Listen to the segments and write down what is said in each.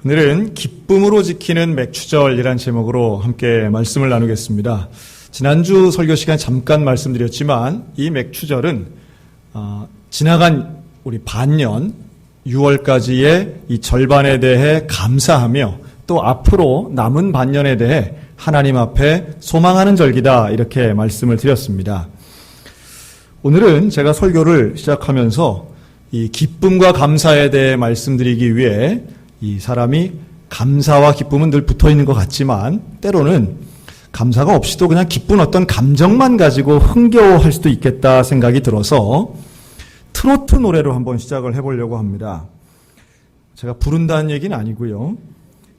오늘은 기쁨으로 지키는 맥추절이라는 제목으로 함께 말씀을 나누겠습니다. 지난주 설교 시간에 잠깐 말씀드렸지만 이 맥추절은 지나간 우리 반년 6월까지의 이 절반에 대해 감사하며 또 앞으로 남은 반년에 대해 하나님 앞에 소망하는 절기다, 이렇게 말씀을 드렸습니다. 오늘은 제가 설교를 시작하면서 이 기쁨과 감사에 대해 말씀드리기 위해 이 사람이 감사와 기쁨은 늘 붙어 있는 것 같지만 때로는 감사가 없이도 그냥 기쁜 어떤 감정만 가지고 흥겨워할 수도 있겠다 생각이 들어서 트로트 노래로 한번 시작을 해보려고 합니다. 제가 부른다는 얘기는 아니고요.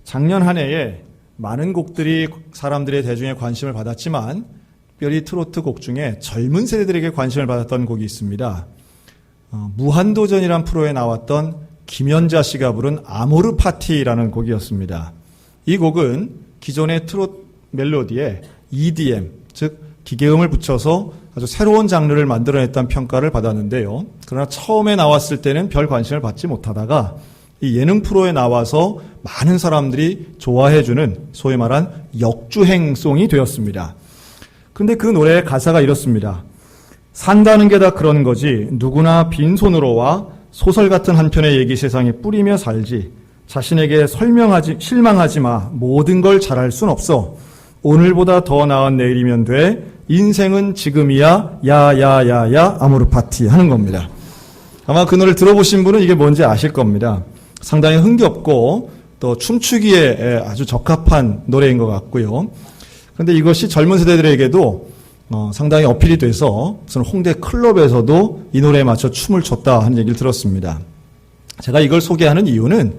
작년 한 해에 많은 곡들이 사람들의 대중의 관심을 받았지만 특별히 트로트 곡 중에 젊은 세대들에게 관심을 받았던 곡이 있습니다. 무한도전이란 프로에 나왔던 김연자 씨가 부른 아모르 파티라는 곡이었습니다. 이 곡은 기존의 트로트 멜로디에 EDM, 즉 기계음을 붙여서 아주 새로운 장르를 만들어냈다는 평가를 받았는데요. 그러나 처음에 나왔을 때는 별 관심을 받지 못하다가 이 예능 프로에 나와서 많은 사람들이 좋아해주는 소위 말한 역주행송이 되었습니다. 그런데 그 노래의 가사가 이렇습니다. 산다는 게 다 그런 거지, 누구나 빈손으로 와 소설 같은 한 편의 얘기 세상에 뿌리며 살지. 자신에게 실망하지 마. 모든 걸 잘할 순 없어. 오늘보다 더 나은 내일이면 돼. 인생은 지금이야. 야야야야 아모르 파티 하는 겁니다. 아마 그 노래를 들어보신 분은 이게 뭔지 아실 겁니다. 상당히 흥겹고 또 춤추기에 아주 적합한 노래인 것 같고요. 그런데 이것이 젊은 세대들에게도 상당히 어필이 돼서 무슨 홍대 클럽에서도 이 노래에 맞춰 춤을 췄다 하는 얘기를 들었습니다. 제가 이걸 소개하는 이유는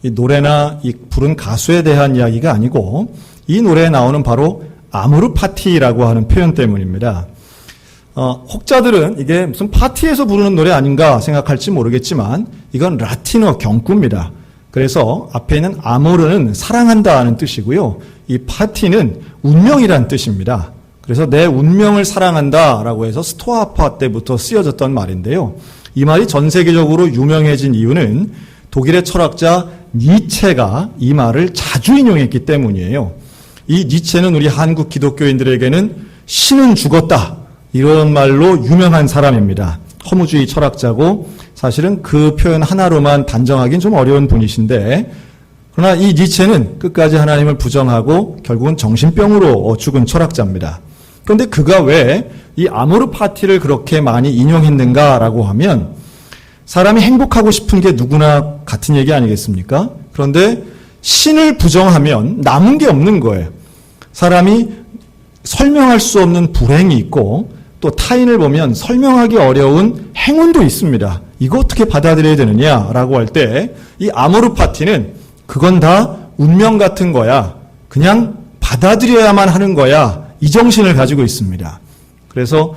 이 노래나 이 부른 가수에 대한 이야기가 아니고 이 노래에 나오는 바로 아모르 파티라고 하는 표현 때문입니다. 혹자들은 이게 무슨 파티에서 부르는 노래 아닌가 생각할지 모르겠지만 이건 라틴어 경구입니다. 그래서 앞에 있는 아모르는 사랑한다 하는 뜻이고요. 이 파티는 운명이란 뜻입니다. 그래서 내 운명을 사랑한다라고 해서 스토아파 때부터 쓰여졌던 말인데요. 이 말이 전 세계적으로 유명해진 이유는 독일의 철학자 니체가 이 말을 자주 인용했기 때문이에요. 이 니체는 우리 한국 기독교인들에게는 신은 죽었다, 이런 말로 유명한 사람입니다. 허무주의 철학자고 사실은 그 표현 하나로만 단정하기는 좀 어려운 분이신데, 그러나 이 니체는 끝까지 하나님을 부정하고 결국은 정신병으로 죽은 철학자입니다. 그런데 그가 왜 이 아모르 파티를 그렇게 많이 인용했는가라고 하면 사람이 행복하고 싶은 게 누구나 같은 얘기 아니겠습니까? 그런데 신을 부정하면 남은 게 없는 거예요. 사람이 설명할 수 없는 불행이 있고 또 타인을 보면 설명하기 어려운 행운도 있습니다. 이거 어떻게 받아들여야 되느냐라고 할 때 이 아모르 파티는 그건 다 운명 같은 거야. 그냥 받아들여야만 하는 거야. 이 정신을 가지고 있습니다. 그래서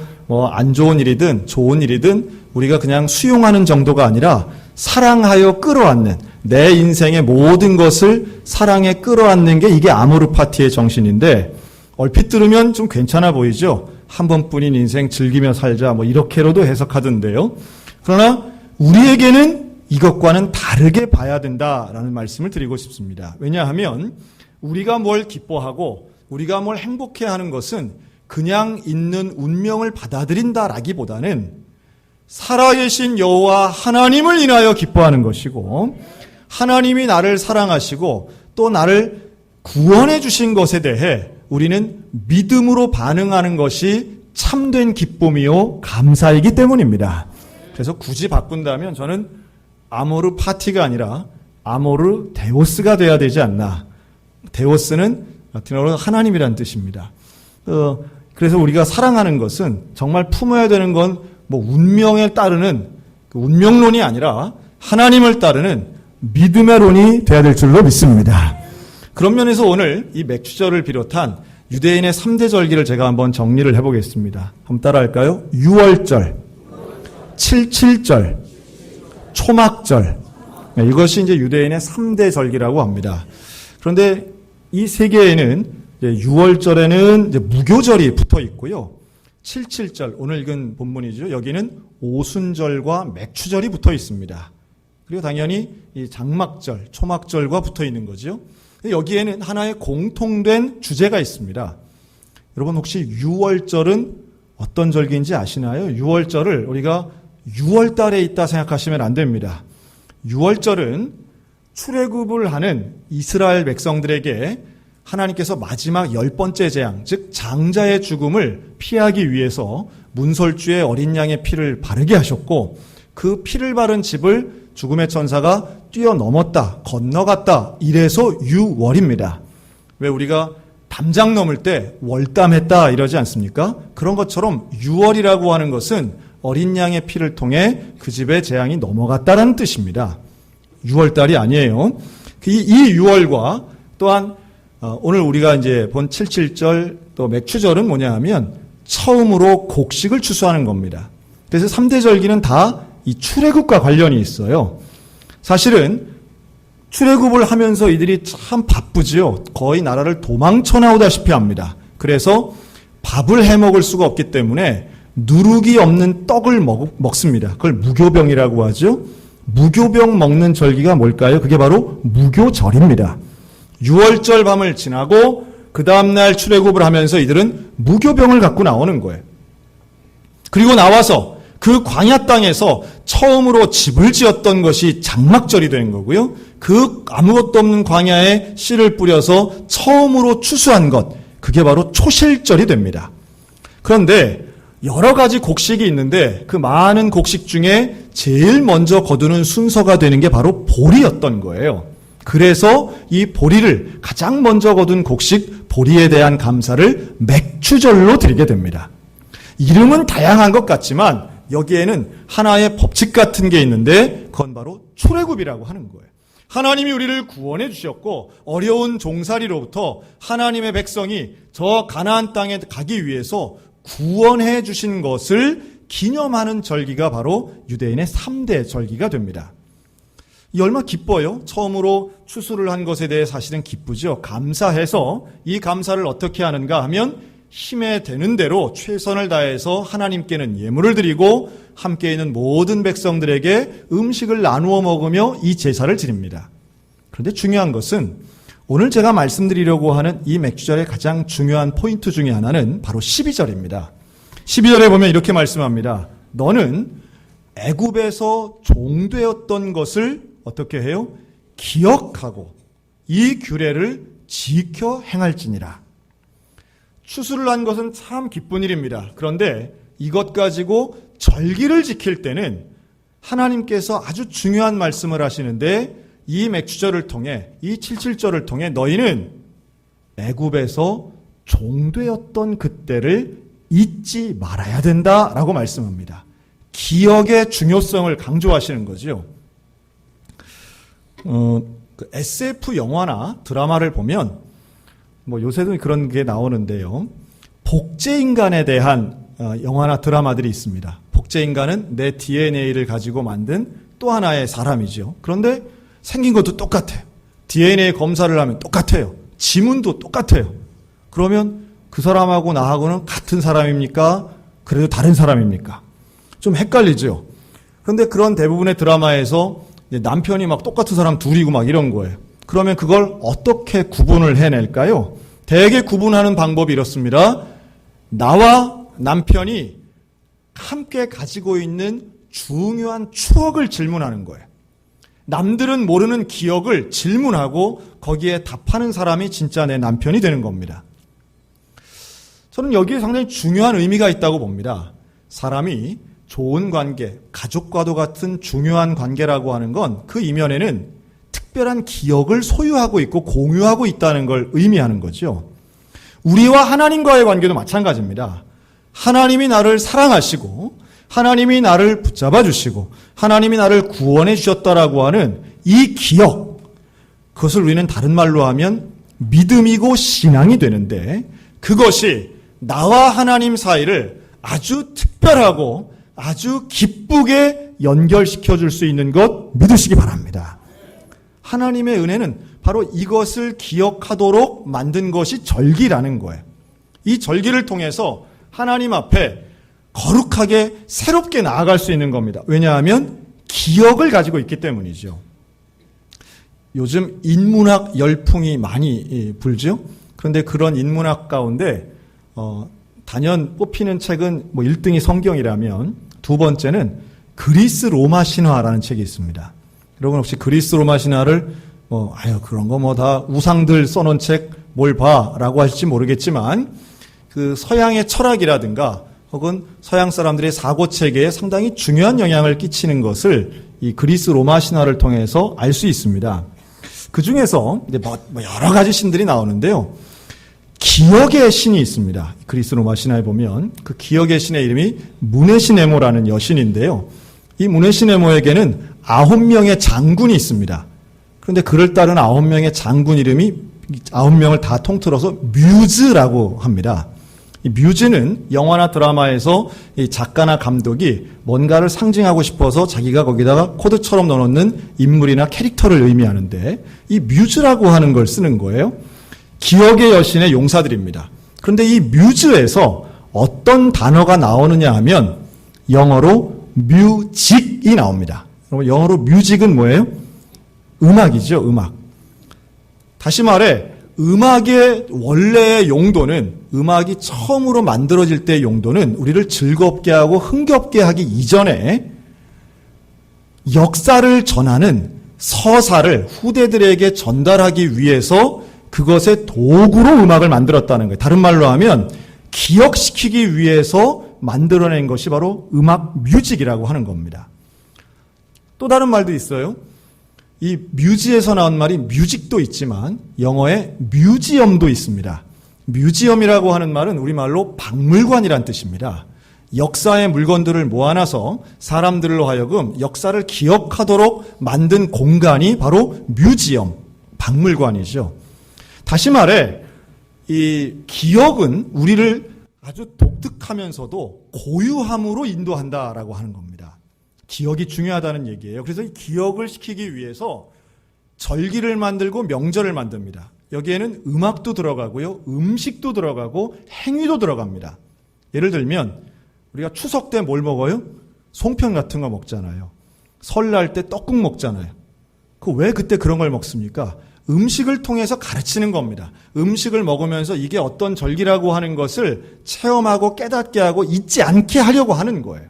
안 좋은 일이든 좋은 일이든 우리가 그냥 수용하는 정도가 아니라 사랑하여 끌어안는, 내 인생의 모든 것을 사랑에 끌어안는 게 이게 아모르 파티의 정신인데, 얼핏 들으면 좀 괜찮아 보이죠? 한 번뿐인 인생 즐기며 살자, 이렇게로도 해석하던데요. 그러나 우리에게는 이것과는 다르게 봐야 된다라는 말씀을 드리고 싶습니다. 왜냐하면 우리가 뭘 기뻐하고 우리가 뭘 행복해하는 것은 그냥 있는 운명을 받아들인다라기보다는 살아계신 여호와 하나님을 인하여 기뻐하는 것이고, 하나님이 나를 사랑하시고 또 나를 구원해 주신 것에 대해 우리는 믿음으로 반응하는 것이 참된 기쁨이요 감사이기 때문입니다. 그래서 굳이 바꾼다면 저는 아모르 파티가 아니라 아모르 데오스가 돼야 되지 않나. 데오스는 라틴어로 하나님이란 뜻입니다. 그래서 우리가 사랑하는 것은 정말 품어야 되는 건 운명에 따르는 운명론이 아니라 하나님을 따르는 믿음의 론이 돼야 될 줄로 믿습니다. 그런 면에서 오늘 이 맥추절을 비롯한 유대인의 3대 절기를 제가 한번 정리를 해보겠습니다. 한번 따라할까요? 6월절, 77절, 초막절. 이것이 이제 유대인의 3대 절기라고 합니다. 그런데 이 세 개에는 6월절에는 이제 무교절이 붙어 있고요. 77절, 오늘 읽은 본문이죠. 여기는 오순절과 맥추절이 붙어 있습니다. 그리고 당연히 이 장막절, 초막절과 붙어 있는 거죠. 여기에는 하나의 공통된 주제가 있습니다. 여러분 혹시 6월절은 어떤 절기인지 아시나요? 6월절을 우리가 6월달에 있다 생각하시면 안 됩니다. 6월절은 출애굽을 하는 이스라엘 백성들에게 하나님께서 마지막 10번째 재앙, 즉 장자의 죽음을 피하기 위해서 문설주에 어린 양의 피를 바르게 하셨고, 그 피를 바른 집을 죽음의 천사가 뛰어넘었다, 건너갔다, 이래서 6월입니다. 왜 우리가 담장 넘을 때 월담했다 이러지 않습니까? 그런 것처럼 6월이라고 하는 것은 어린 양의 피를 통해 그 집의 재앙이 넘어갔다라는 뜻입니다. 6월달이 아니에요. 이 6월과 또한 오늘 우리가 이제 본 77절 또 맥추절은 뭐냐 하면 처음으로 곡식을 추수하는 겁니다. 그래서 3대 절기는 다 이 출애굽과 관련이 있어요. 사실은 출애굽을 하면서 이들이 참 바쁘지요. 거의 나라를 도망쳐 나오다시피 합니다. 그래서 밥을 해 먹을 수가 없기 때문에 누룩이 없는 떡을 먹습니다. 그걸 무교병이라고 하죠. 무교병 먹는 절기가 뭘까요? 그게 바로 무교절입니다. 6월절 밤을 지나고 그 다음날 출애굽을 하면서 이들은 무교병을 갖고 나오는 거예요. 그리고 나와서 그 광야 땅에서 처음으로 집을 지었던 것이 장막절이 된 거고요. 그 아무것도 없는 광야에 씨를 뿌려서 처음으로 추수한 것, 그게 바로 초실절이 됩니다. 그런데 여러 가지 곡식이 있는데 그 많은 곡식 중에 제일 먼저 거두는 순서가 되는 게 바로 보리였던 거예요. 그래서 이 보리를 가장 먼저 거둔 곡식 보리에 대한 감사를 맥추절로 드리게 됩니다. 이름은 다양한 것 같지만 여기에는 하나의 법칙 같은 게 있는데 그건 바로 출애굽이라고 하는 거예요. 하나님이 우리를 구원해 주셨고 어려운 종살이로부터 하나님의 백성이 저 가나안 땅에 가기 위해서 구원해 주신 것을 기념하는 절기가 바로 유대인의 3대 절기가 됩니다. 이 얼마 기뻐요. 처음으로 추수를 한 것에 대해 사실은 기쁘죠. 감사해서 이 감사를 어떻게 하는가 하면 힘에 되는 대로 최선을 다해서 하나님께는 예물을 드리고 함께 있는 모든 백성들에게 음식을 나누어 먹으며 이 제사를 드립니다. 그런데 중요한 것은 오늘 제가 말씀드리려고 하는 이 맥추절의 가장 중요한 포인트 중에 하나는 바로 12절입니다. 12절에 보면 이렇게 말씀합니다. 너는 애굽에서 종되었던 것을 어떻게 해요? 기억하고 이 규례를 지켜 행할지니라. 추수를 한 것은 참 기쁜 일입니다. 그런데 이것 가지고 절기를 지킬 때는 하나님께서 아주 중요한 말씀을 하시는데 이 맥추절을 통해 이 77절을 통해 너희는 애굽에서 종되었던 그때를 잊지 말아야 된다라고 말씀합니다. 기억의 중요성을 강조하시는 거죠. SF 영화나 드라마를 보면 요새도 그런 게 나오는데요. 복제인간에 대한 영화나 드라마들이 있습니다. 복제인간은 내 DNA를 가지고 만든 또 하나의 사람이죠. 그런데 생긴 것도 똑같아요. DNA 검사를 하면 똑같아요. 지문도 똑같아요. 그러면 그 사람하고 나하고는 같은 사람입니까? 그래도 다른 사람입니까? 좀 헷갈리죠. 그런데 그런 대부분의 드라마에서 남편이 막 똑같은 사람 둘이고 막 이런 거예요. 그러면 그걸 어떻게 구분을 해낼까요? 대개 구분하는 방법이 이렇습니다. 나와 남편이 함께 가지고 있는 중요한 추억을 질문하는 거예요. 남들은 모르는 기억을 질문하고 거기에 답하는 사람이 진짜 내 남편이 되는 겁니다. 저는 여기에 상당히 중요한 의미가 있다고 봅니다. 사람이 좋은 관계, 가족과도 같은 중요한 관계라고 하는 건 그 이면에는 특별한 기억을 소유하고 있고 공유하고 있다는 걸 의미하는 거죠. 우리와 하나님과의 관계도 마찬가지입니다. 하나님이 나를 사랑하시고 하나님이 나를 붙잡아 주시고 하나님이 나를 구원해 주셨다라고 하는 이 기억, 그것을 우리는 다른 말로 하면 믿음이고 신앙이 되는데 그것이 나와 하나님 사이를 아주 특별하고 아주 기쁘게 연결시켜 줄 수 있는 것 믿으시기 바랍니다. 하나님의 은혜는 바로 이것을 기억하도록 만든 것이 절기라는 거예요. 이 절기를 통해서 하나님 앞에 거룩하게 새롭게 나아갈 수 있는 겁니다. 왜냐하면 기억을 가지고 있기 때문이죠. 요즘 인문학 열풍이 많이 불죠. 그런데 그런 인문학 가운데 단연 뽑히는 책은 1등이 성경이라면 두 번째는 그리스 로마 신화라는 책이 있습니다. 여러분 혹시 그리스 로마 신화를 그런 거 다 우상들 써놓은 책 뭘 봐라고 하실지 모르겠지만 그 서양의 철학이라든가 혹은 서양 사람들의 사고 체계에 상당히 중요한 영향을 끼치는 것을 이 그리스 로마 신화를 통해서 알 수 있습니다. 그 중에서 여러 가지 신들이 나오는데요. 기억의 신이 있습니다. 그리스 로마 신화에 보면 그 기억의 신의 이름이 무네시네모라는 여신인데요. 이 무네시네모에게는 9명의 장군이 있습니다. 그런데 그를 따른 9명의 장군 이름이 9명을 다 통틀어서 뮤즈라고 합니다. 이 뮤즈는 영화나 드라마에서 이 작가나 감독이 뭔가를 상징하고 싶어서 자기가 거기다가 코드처럼 넣어놓는 인물이나 캐릭터를 의미하는데 이 뮤즈라고 하는 걸 쓰는 거예요. 기억의 여신의 용사들입니다. 그런데 이 뮤즈에서 어떤 단어가 나오느냐 하면 영어로 뮤직이 나옵니다. 영어로 뮤직은 뭐예요? 음악이죠, 음악. 다시 말해 음악의 원래의 용도는 음악이 처음으로 만들어질 때의 용도는 우리를 즐겁게 하고 흥겹게 하기 이전에 역사를 전하는 서사를 후대들에게 전달하기 위해서 그것의 도구로 음악을 만들었다는 거예요. 다른 말로 하면 기억시키기 위해서 만들어낸 것이 바로 음악 뮤직이라고 하는 겁니다. 또 다른 말도 있어요. 이 뮤지에서 나온 말이 뮤직도 있지만 영어에 뮤지엄도 있습니다. 뮤지엄이라고 하는 말은 우리말로 박물관이란 뜻입니다. 역사의 물건들을 모아놔서 사람들로 하여금 역사를 기억하도록 만든 공간이 바로 뮤지엄, 박물관이죠. 다시 말해 이 기억은 우리를 아주 독특하면서도 고유함으로 인도한다라고 하는 겁니다. 기억이 중요하다는 얘기예요. 그래서 이 기억을 시키기 위해서 절기를 만들고 명절을 만듭니다. 여기에는 음악도 들어가고요. 음식도 들어가고 행위도 들어갑니다. 예를 들면 우리가 추석 때 뭘 먹어요? 송편 같은 거 먹잖아요. 설날 때 떡국 먹잖아요. 왜 그때 그런 걸 먹습니까? 음식을 통해서 가르치는 겁니다. 음식을 먹으면서 이게 어떤 절기라고 하는 것을 체험하고 깨닫게 하고 잊지 않게 하려고 하는 거예요.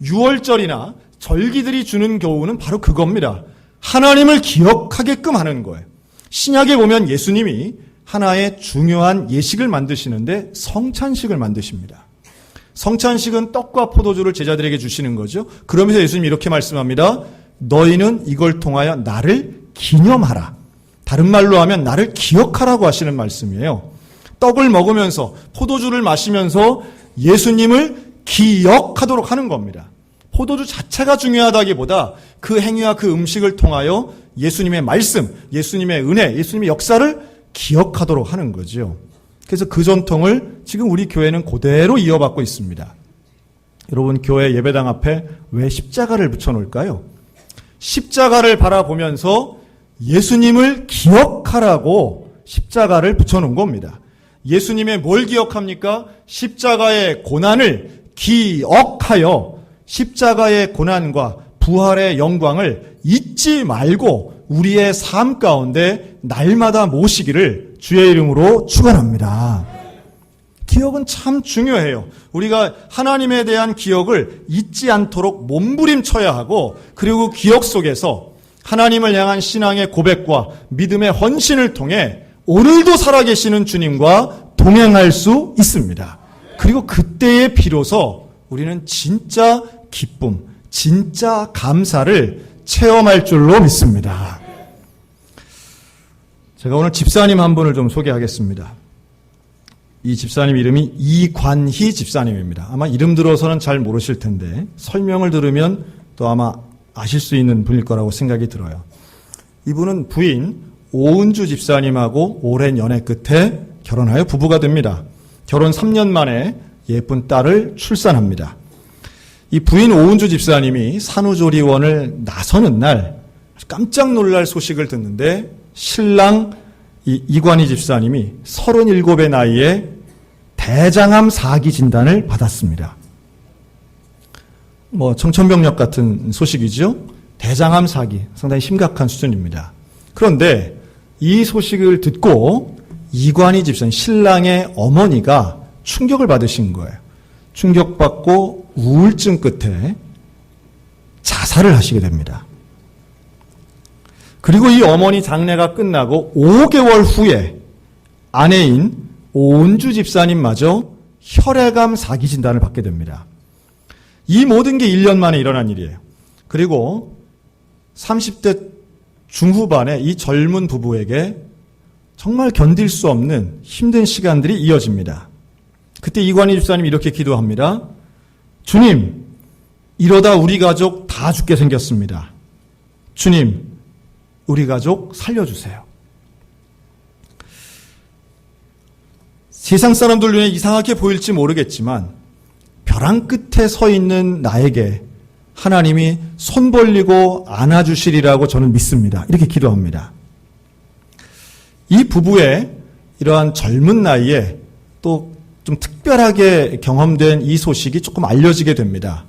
6월절이나 절기들이 주는 교훈은 바로 그겁니다. 하나님을 기억하게끔 하는 거예요. 신약에 보면 예수님이 하나의 중요한 예식을 만드시는데 성찬식을 만드십니다. 성찬식은 떡과 포도주를 제자들에게 주시는 거죠. 그러면서 예수님이 이렇게 말씀합니다. 너희는 이걸 통하여 나를 기념하라. 다른 말로 하면 나를 기억하라고 하시는 말씀이에요. 떡을 먹으면서 포도주를 마시면서 예수님을 기억하도록 하는 겁니다. 포도주 자체가 중요하다기보다 그 행위와 그 음식을 통하여 예수님의 말씀, 예수님의 은혜, 예수님의 역사를 기억하도록 하는 거죠. 그래서 그 전통을 지금 우리 교회는 그대로 이어받고 있습니다. 여러분 교회 예배당 앞에 왜 십자가를 붙여놓을까요? 십자가를 바라보면서 예수님을 기억하라고 십자가를 붙여놓은 겁니다. 예수님의 뭘 기억합니까? 십자가의 고난을 기억하여 십자가의 고난과 부활의 영광을 잊지 말고 우리의 삶 가운데 날마다 모시기를 주의 이름으로 축원합니다. 기억은 참 중요해요. 우리가 하나님에 대한 기억을 잊지 않도록 몸부림쳐야 하고 그리고 기억 속에서 하나님을 향한 신앙의 고백과 믿음의 헌신을 통해 오늘도 살아계시는 주님과 동행할 수 있습니다. 그리고 그때에 비로소 우리는 진짜 기쁨, 진짜 감사를 체험할 줄로 믿습니다. 제가 오늘 집사님 한 분을 좀 소개하겠습니다. 이 집사님 이름이 이관희 집사님입니다. 아마 이름 들어서는 잘 모르실 텐데 설명을 들으면 또 아마 아실 수 있는 분일 거라고 생각이 들어요. 이분은 부인 오은주 집사님하고 오랜 연애 끝에 결혼하여 부부가 됩니다. 결혼 3년 만에 예쁜 딸을 출산합니다. 이 부인 오은주 집사님이 산후조리원을 나서는 날 깜짝 놀랄 소식을 듣는데 신랑 이관희 집사님이 37의 나이에 대장암 4기 진단을 받았습니다. 청천벽력 같은 소식이죠. 대장암 4기, 상당히 심각한 수준입니다. 그런데 이 소식을 듣고 이관희 집사님, 신랑의 어머니가 충격을 받으신 거예요. 충격받고 우울증 끝에 자살을 하시게 됩니다. 그리고 이 어머니 장례가 끝나고 5개월 후에 아내인 오은주 집사님마저 혈액암 4기 진단을 받게 됩니다. 이 모든 게 1년 만에 일어난 일이에요. 그리고 30대 중후반의 이 젊은 부부에게 정말 견딜 수 없는 힘든 시간들이 이어집니다. 그때 이관희 집사님이 이렇게 기도합니다. 주님, 이러다 우리 가족 다 죽게 생겼습니다. 주님, 우리 가족 살려주세요. 세상 사람들 눈에 이상하게 보일지 모르겠지만 벼랑 끝에 서 있는 나에게 하나님이 손 벌리고 안아주시리라고 저는 믿습니다. 이렇게 기도합니다. 이 부부의 이러한 젊은 나이에 또 좀 특별하게 경험된 이 소식이 조금 알려지게 됩니다.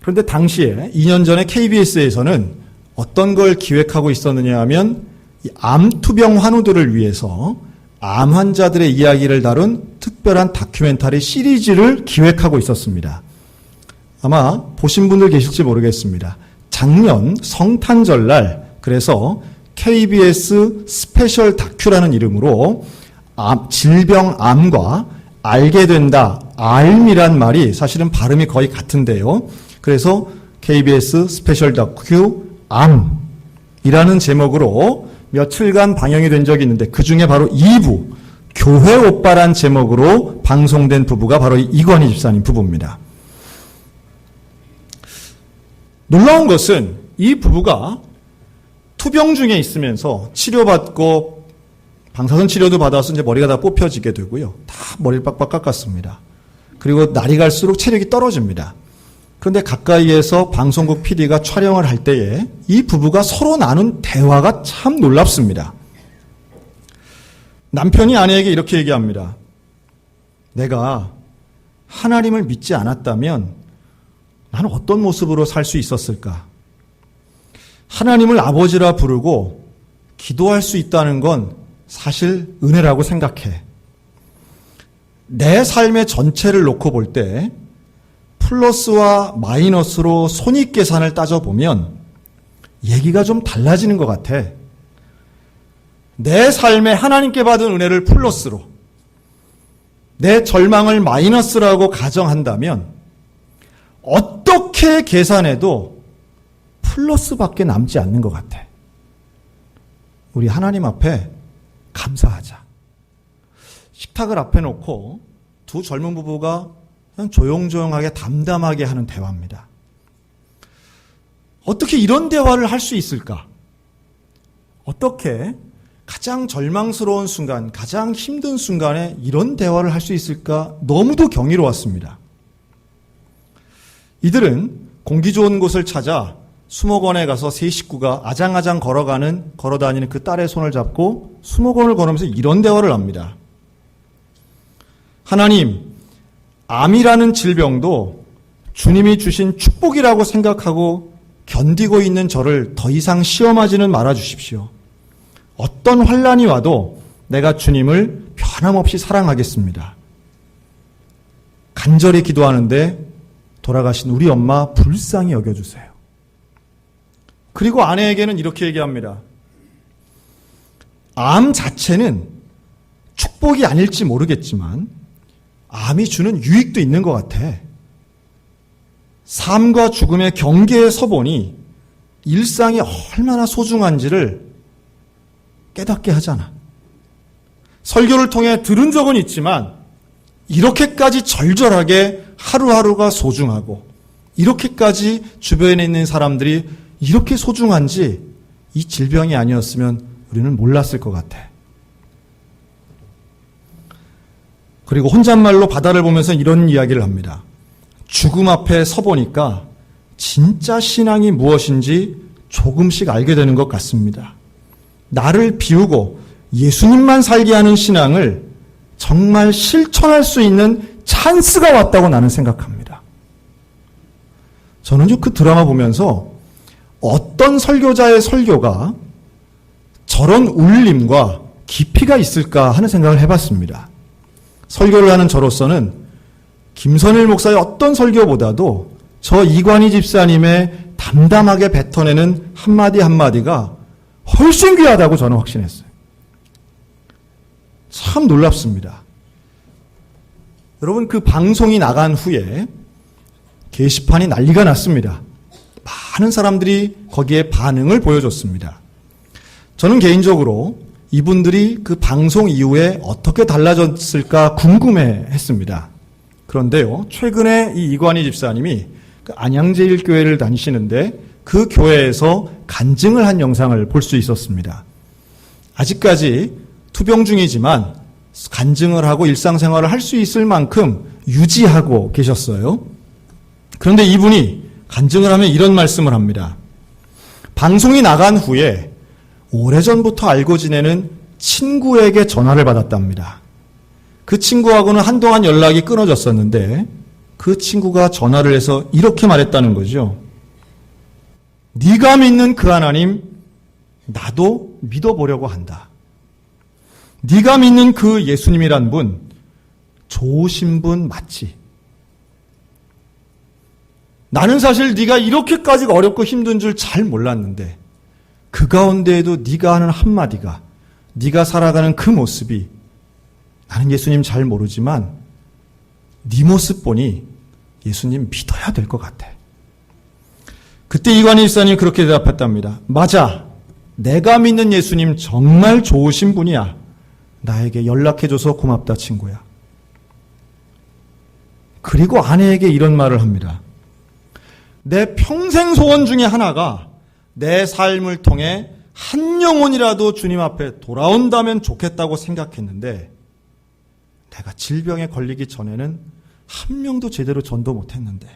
그런데 당시에 2년 전에 KBS에서는 어떤 걸 기획하고 있었느냐 하면 이 암투병 환우들을 위해서 암 환자들의 이야기를 다룬 특별한 다큐멘터리 시리즈를 기획하고 있었습니다. 아마 보신 분들 계실지 모르겠습니다. 작년 성탄절날 그래서 KBS 스페셜 다큐라는 이름으로 질병 암과 알게 된다, 알미란 말이 사실은 발음이 거의 같은데요. 그래서 KBS 스페셜 다큐 암이라는 제목으로 며칠간 방영이 된 적이 있는데 그 중에 바로 2부 교회 오빠란 제목으로 방송된 부부가 바로 이관희 집사님 부부입니다. 놀라운 것은 이 부부가 투병 중에 있으면서 치료받고 방사선 치료도 받아서 이제 머리가 다 뽑혀지게 되고요. 다 머리를 빡빡 깎았습니다. 그리고 날이 갈수록 체력이 떨어집니다. 그런데 가까이에서 방송국 PD가 촬영을 할 때에 이 부부가 서로 나눈 대화가 참 놀랍습니다. 남편이 아내에게 이렇게 얘기합니다. 내가 하나님을 믿지 않았다면 나는 어떤 모습으로 살 수 있었을까? 하나님을 아버지라 부르고 기도할 수 있다는 건 사실 은혜라고 생각해. 내 삶의 전체를 놓고 볼 때 플러스와 마이너스로 손익계산을 따져보면 얘기가 좀 달라지는 것 같아. 내 삶에 하나님께 받은 은혜를 플러스로, 내 절망을 마이너스라고 가정한다면 어떻게 계산해도 플러스밖에 남지 않는 것 같아. 우리 하나님 앞에 감사하자. 식탁을 앞에 놓고 두 젊은 부부가 그냥 조용조용하게 담담하게 하는 대화입니다. 어떻게 이런 대화를 할 수 있을까? 어떻게 가장 절망스러운 순간, 가장 힘든 순간에 이런 대화를 할 수 있을까? 너무도 경이로웠습니다. 이들은 공기 좋은 곳을 찾아 수목원에 가서 세 식구가 아장아장 걸어다니는 그 딸의 손을 잡고 수목원을 걸으면서 이런 대화를 합니다. 하나님, 암이라는 질병도 주님이 주신 축복이라고 생각하고 견디고 있는 저를 더 이상 시험하지는 말아 주십시오. 어떤 환난이 와도 내가 주님을 변함없이 사랑하겠습니다. 간절히 기도하는데 돌아가신 우리 엄마 불쌍히 여겨주세요. 그리고 아내에게는 이렇게 얘기합니다. 암 자체는 축복이 아닐지 모르겠지만 암이 주는 유익도 있는 것 같아. 삶과 죽음의 경계에 서보니 일상이 얼마나 소중한지를 깨닫게 하잖아. 설교를 통해 들은 적은 있지만 이렇게까지 절절하게 하루하루가 소중하고 이렇게까지 주변에 있는 사람들이 이렇게 소중한지 이 질병이 아니었으면 우리는 몰랐을 것 같아. 그리고 혼잣말로 바다를 보면서 이런 이야기를 합니다. 죽음 앞에 서보니까 진짜 신앙이 무엇인지 조금씩 알게 되는 것 같습니다. 나를 비우고 예수님만 살게 하는 신앙을 정말 실천할 수 있는 찬스가 왔다고 나는 생각합니다. 저는요, 그 드라마 보면서 어떤 설교자의 설교가 저런 울림과 깊이가 있을까 하는 생각을 해봤습니다. 설교를 하는 저로서는 김선일 목사의 어떤 설교보다도 저 이관희 집사님의 담담하게 뱉어내는 한마디 한마디가 훨씬 귀하다고 저는 확신했어요. 참 놀랍습니다. 여러분, 그 방송이 나간 후에 게시판이 난리가 났습니다. 많은 사람들이 거기에 반응을 보여줬습니다. 저는 개인적으로 이분들이 그 방송 이후에 어떻게 달라졌을까 궁금해했습니다. 그런데요, 최근에 이 이관희 집사님이 그 안양제일교회를 다니시는데 그 교회에서 간증을 한 영상을 볼 수 있었습니다. 아직까지 투병 중이지만 간증을 하고 일상생활을 할 수 있을 만큼 유지하고 계셨어요. 그런데 이분이 간증을 하면 이런 말씀을 합니다. 방송이 나간 후에 오래전부터 알고 지내는 친구에게 전화를 받았답니다. 그 친구하고는 한동안 연락이 끊어졌었는데 그 친구가 전화를 해서 이렇게 말했다는 거죠. 네가 믿는 그 하나님 나도 믿어보려고 한다. 네가 믿는 그 예수님이란 분 좋으신 분 맞지? 나는 사실 네가 이렇게까지 어렵고 힘든 줄 잘 몰랐는데 그 가운데에도 네가 하는 한마디가, 네가 살아가는 그 모습이, 나는 예수님 잘 모르지만 네 모습 보니 예수님 믿어야 될 것 같아. 그때 이관희 집사님이 그렇게 대답했답니다. 맞아, 내가 믿는 예수님 정말 좋으신 분이야. 나에게 연락해줘서 고맙다 친구야. 그리고 아내에게 이런 말을 합니다. 내 평생 소원 중에 하나가 내 삶을 통해 한 영혼이라도 주님 앞에 돌아온다면 좋겠다고 생각했는데 내가 질병에 걸리기 전에는 한 명도 제대로 전도 못했는데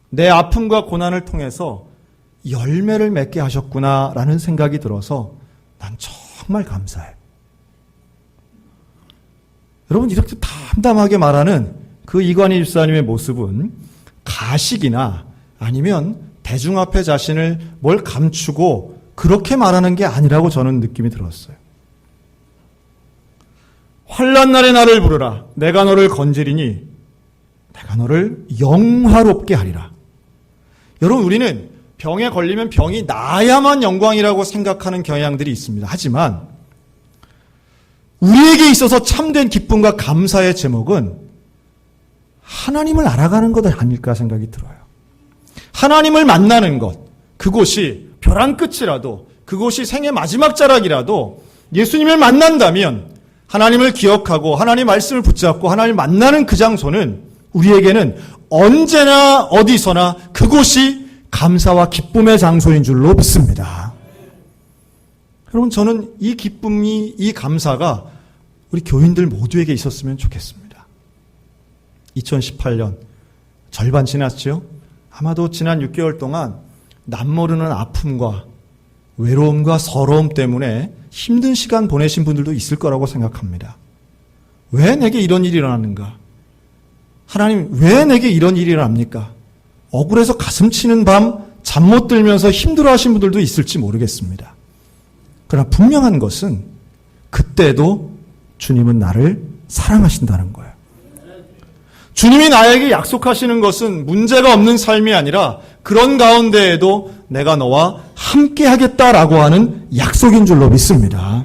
내 아픔과 고난을 통해서 열매를 맺게 하셨구나라는 생각이 들어서 난 정말 감사해. 여러분, 이렇게 담담하게 말하는 그 이관희 집사님의 모습은 가식이나 아니면 대중 앞에 자신을 뭘 감추고 그렇게 말하는 게 아니라고 저는 느낌이 들었어요. 환난 날에 나를 부르라. 내가 너를 건지리니 내가 너를 영화롭게 하리라. 여러분, 우리는 병에 걸리면 병이 나야만 영광이라고 생각하는 경향들이 있습니다. 하지만 우리에게 있어서 참된 기쁨과 감사의 제목은 하나님을 알아가는 것 아닐까 생각이 들어요. 하나님을 만나는 것, 그곳이 벼랑 끝이라도, 그곳이 생의 마지막 자락이라도 예수님을 만난다면 하나님을 기억하고 하나님 말씀을 붙잡고 하나님을 만나는 그 장소는 우리에게는 언제나 어디서나 그곳이 감사와 기쁨의 장소인 줄로 믿습니다. 여러분, 저는 이 기쁨이, 이 감사가 우리 교인들 모두에게 있었으면 좋겠습니다. 2018년 절반 지났죠? 아마도 지난 6개월 동안 남모르는 아픔과 외로움과 서러움 때문에 힘든 시간 보내신 분들도 있을 거라고 생각합니다. 왜 내게 이런 일이 일어났는가? 하나님, 왜 내게 이런 일이 일어납니까? 억울해서 가슴 치는 밤 잠 못 들면서 힘들어하신 분들도 있을지 모르겠습니다. 그러나 분명한 것은 그때도 주님은 나를 사랑하신다는 거예요. 주님이 나에게 약속하시는 것은 문제가 없는 삶이 아니라 그런 가운데에도 내가 너와 함께 하겠다라고 하는 약속인 줄로 믿습니다.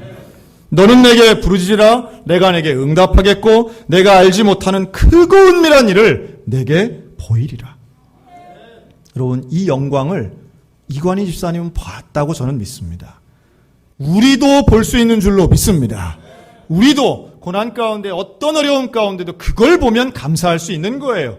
너는 내게 부르짖으라. 내가 내게 응답하겠고 내가 알지 못하는 크고 은밀한 일을 내게 보이리라. 여러분, 이 영광을 이관희 집사님은 봤다고 저는 믿습니다. 우리도 볼 수 있는 줄로 믿습니다. 우리도 고난 가운데 어떤 어려움 가운데도 그걸 보면 감사할 수 있는 거예요.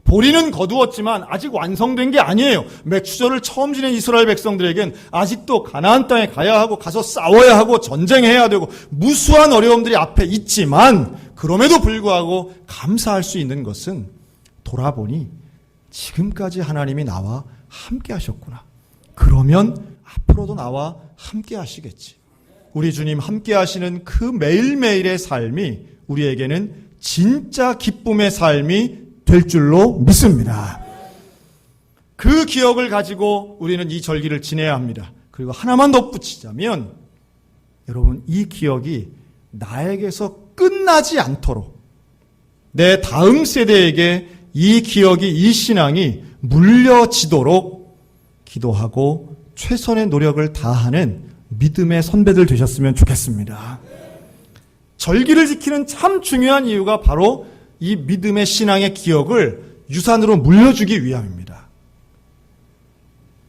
보리는 거두었지만 아직 완성된 게 아니에요. 맥추절을 처음 지낸 이스라엘 백성들에겐 아직도 가나안 땅에 가야 하고 가서 싸워야 하고 전쟁해야 되고 무수한 어려움들이 앞에 있지만 그럼에도 불구하고 감사할 수 있는 것은 돌아보니 지금까지 하나님이 나와 함께 하셨구나. 그러면 앞으로도 나와 함께 하시겠지. 우리 주님 함께 하시는 그 매일매일의 삶이 우리에게는 진짜 기쁨의 삶이 될 줄로 믿습니다. 그 기억을 가지고 우리는 이 절기를 지내야 합니다. 그리고 하나만 덧붙이자면 여러분, 이 기억이 나에게서 끝나지 않도록 내 다음 세대에게 이 기억이, 이 신앙이 물려지도록 기도하고 최선의 노력을 다하는 믿음의 선배들 되셨으면 좋겠습니다. 절기를 지키는 참 중요한 이유가 바로 이 믿음의 신앙의 기억을 유산으로 물려주기 위함입니다.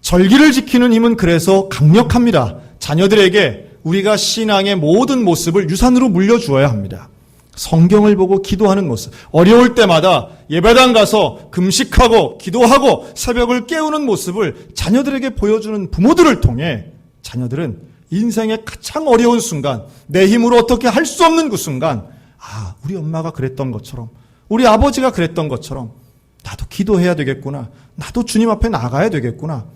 절기를 지키는 힘은 그래서 강력합니다. 자녀들에게 우리가 신앙의 모든 모습을 유산으로 물려주어야 합니다. 성경을 보고 기도하는 모습, 어려울 때마다 예배당 가서 금식하고 기도하고 새벽을 깨우는 모습을 자녀들에게 보여주는 부모들을 통해 자녀들은 인생의 가장 어려운 순간, 내 힘으로 어떻게 할 수 없는 그 순간, 우리 엄마가 그랬던 것처럼, 우리 아버지가 그랬던 것처럼 나도 기도해야 되겠구나, 나도 주님 앞에 나가야 되겠구나.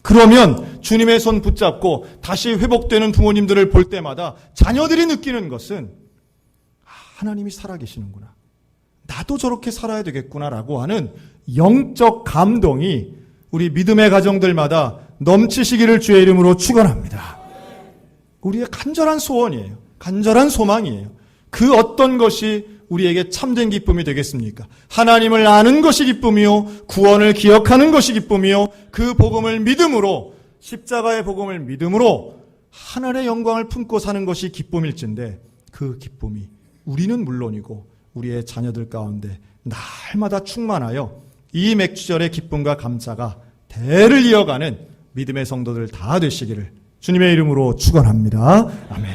그러면 주님의 손 붙잡고 다시 회복되는 부모님들을 볼 때마다 자녀들이 느끼는 것은 하나님이 살아계시는구나, 나도 저렇게 살아야 되겠구나라고 하는 영적 감동이 우리 믿음의 가정들마다 넘치시기를 주의 이름으로 축원합니다. 우리의 간절한 소원이에요. 간절한 소망이에요. 그 어떤 것이 우리에게 참된 기쁨이 되겠습니까? 하나님을 아는 것이 기쁨이요, 구원을 기억하는 것이 기쁨이요, 그 복음을 믿음으로, 십자가의 복음을 믿음으로 하늘의 영광을 품고 사는 것이 기쁨일진데, 그 기쁨이 우리는 물론이고 우리의 자녀들 가운데 날마다 충만하여 이 맥주절의 기쁨과 감사가 대를 이어가는 믿음의 성도들 다 되시기를 주님의 이름으로 축원합니다. 아멘.